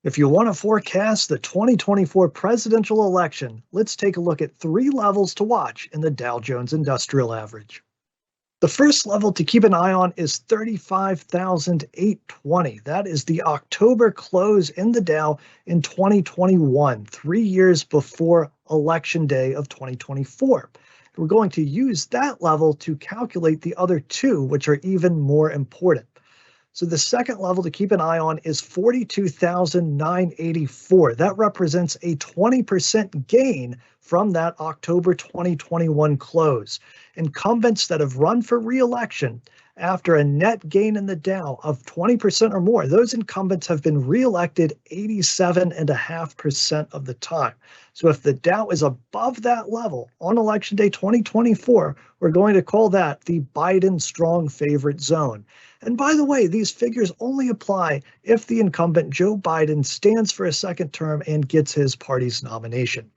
If you want to forecast the 2024 presidential election, let's take a look at three levels to watch in the Dow Jones Industrial Average. The first level to keep an eye on is 35,820. That is the October close in the Dow in 2021, 3 years before Election Day of 2024. We're going to use that level to calculate the other two, which are even more important. So the second level to keep an eye on is 42,984. That represents a 20% gain from that October 2021 close. Incumbents that have run for re-election after a net gain in the Dow of 20% or more, those incumbents have been re-elected 87.5% of the time. So if the Dow is above that level on Election Day 2024, we're going to call that the Biden strong favorite zone. And by the way, these figures only apply if the incumbent Joe Biden stands for a second term and gets his party's nomination.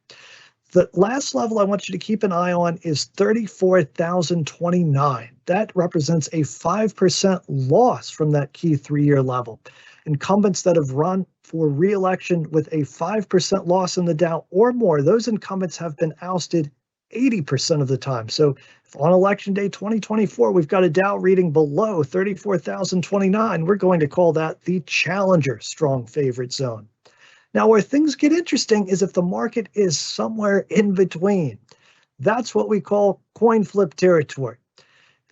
The last level I want you to keep an eye on is 34,029. That represents a 5% loss from that key 3-year level. Incumbents that have run for re-election with a 5% loss in the Dow or more, those incumbents have been ousted 80% of the time. So if on Election Day 2024, we've got a Dow reading below 34,029, we're going to call that the challenger strong favorite zone. Now, where things get interesting is if the market is somewhere in between. That's what we call coin flip territory.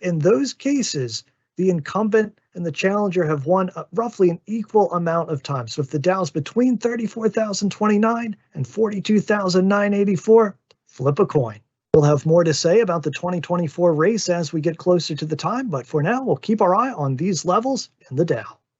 In those cases, the incumbent and the challenger have won roughly an equal amount of time. So if the Dow's between 34,029 and 42,984, flip a coin. We'll have more to say about the 2024 race as we get closer to the time, but for now, we'll keep our eye on these levels in the Dow.